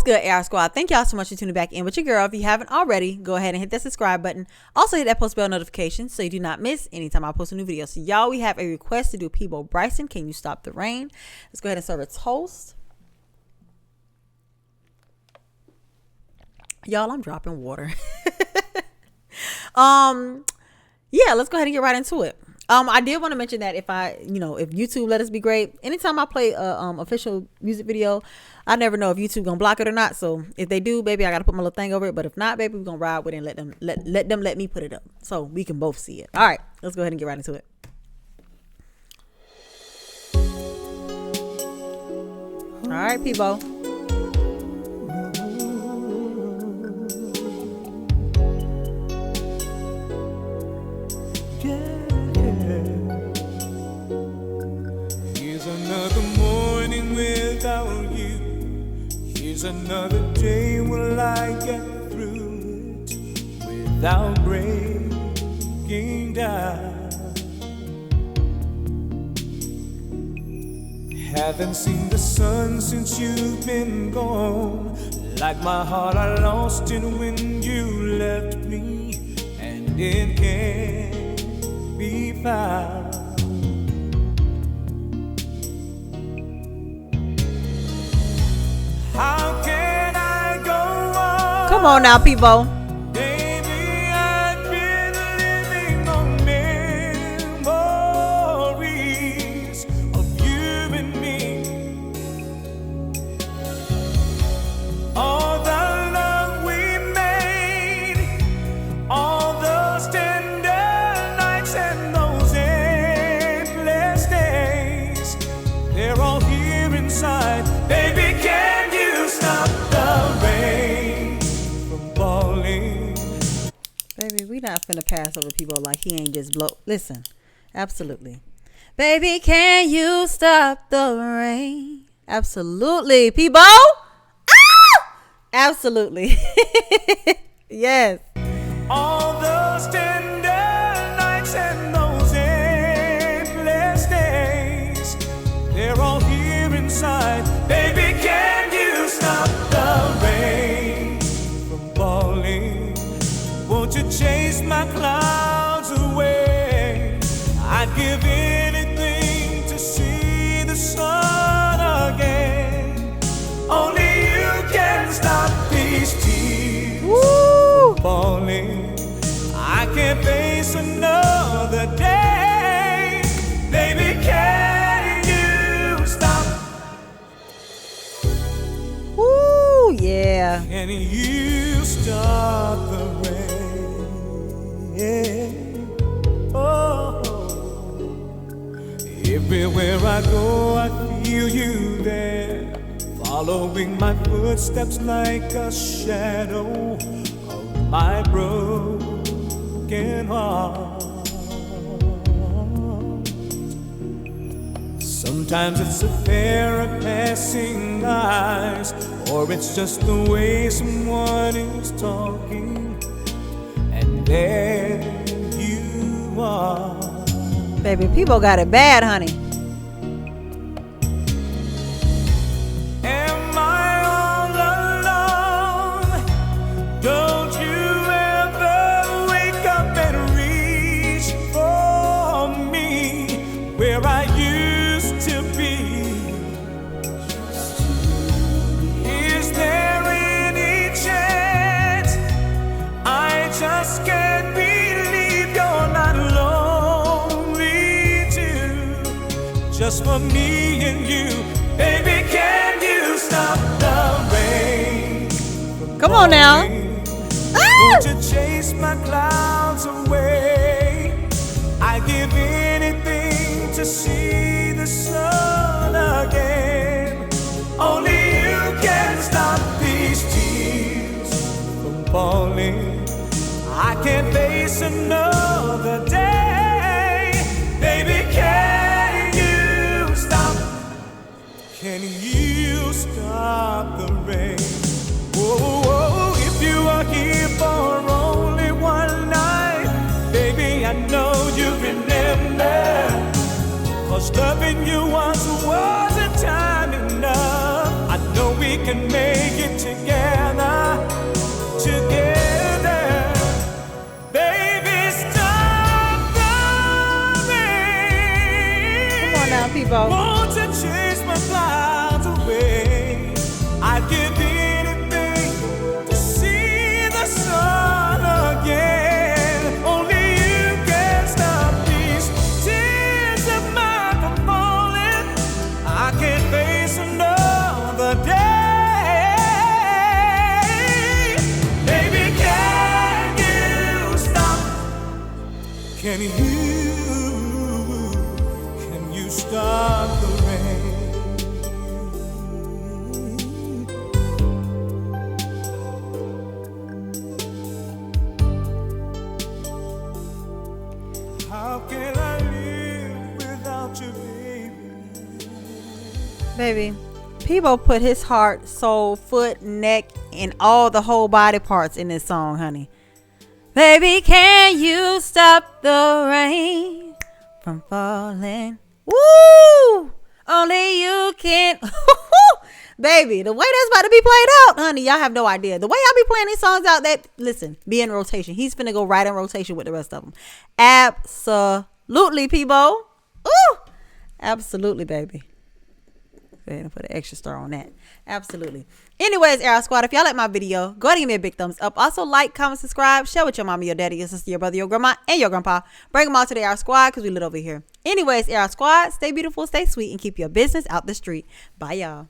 good, AR Squad? Thank y'all so much for tuning back in with your girl. If you haven't already, go ahead and hit that subscribe button. Also hit that post bell notification so you do not miss anytime I post a new video. So y'all, we have a request to do Peabo Bryson. Can you stop the rain? Let's go ahead and serve a toast. Y'all, I'm dropping water. Yeah, let's go ahead and get right into it. I did want to mention that if YouTube let us be great, anytime I play a official music video, I never know if YouTube gonna block it or not. So if they do, baby, I gotta put my little thing over it. But if not, baby, we're gonna ride with it and let me put it up so we can both see it. All right, let's go ahead and get right into it. All right, Peabo. Here's another morning without you. Here's another day. Will I get through it without breaking down? Haven't seen the sun since you've been gone. Like my heart, I lost it when you left me, and it can't be found. How can I go on? Come on now, Peabo. Baby, I've been living on memories of you and me. All the love we made, all those tender nights and those endless days, they're all here inside. Baby, can you stop the rain from falling? Baby, we not finna pass over people like he ain't just blow. Listen, absolutely. Baby, can you stop the rain? Absolutely, Peabo. Ah! Absolutely. Yes. All those tender nights and those endless days, they're all here inside. Baby, can you stop the rain from falling? Won't you chase my clouds away? I'd give anything to see the sun again. Only you can stop these tears Woo! from falling. I can't face another day. Baby, can you stop? Woo! Yeah. Can you stop the rain? Oh, everywhere I go, I feel you there, following my footsteps like a shadow of my broken heart. Sometimes it's a pair of passing eyes, or it's just the way someone is talking, and there you are. Baby, Peabo got it bad, honey. Am I all alone? Don't you ever wake up and reach for me where I used to be? Is there any chance? I just can't believe you're not lonely too. Just for me and you, baby, can you stop the rain from Come on now. falling? Ah! Won't you chase my clouds away? I give anything to see the sun again. Only you can stop these tears from falling. I can't face another day. Baby, can you stop? Can you stop the rain? Whoa, if you are here for only one night, baby, I know you remember. 'Cause loving you once wasn't time enough. I know we can make it together. Can you stop the rain? How can I live without you, baby? Baby, Peabo put his heart, soul, foot, neck, and all the whole body parts in this song, honey. Baby, can you stop the rain from falling? Woo! Only you can. Baby, the way that's about to be played out, honey, y'all have no idea. The way y'all be playing these songs out, that, listen, be in rotation. He's finna go right in rotation with the rest of them. Absolutely, Peabo. Ooh! Absolutely, baby. Go ahead and put an extra star on that. Absolutely. Anyways, Air Squad, if y'all like my video, go ahead and give me a big thumbs up. Also, like, comment, subscribe, share with your mama, your daddy, your sister, your brother, your grandma, and your grandpa. Bring them all to the Air Squad because we lit over here. Anyways, Air Squad, stay beautiful, stay sweet, and keep your business out the street. Bye, y'all.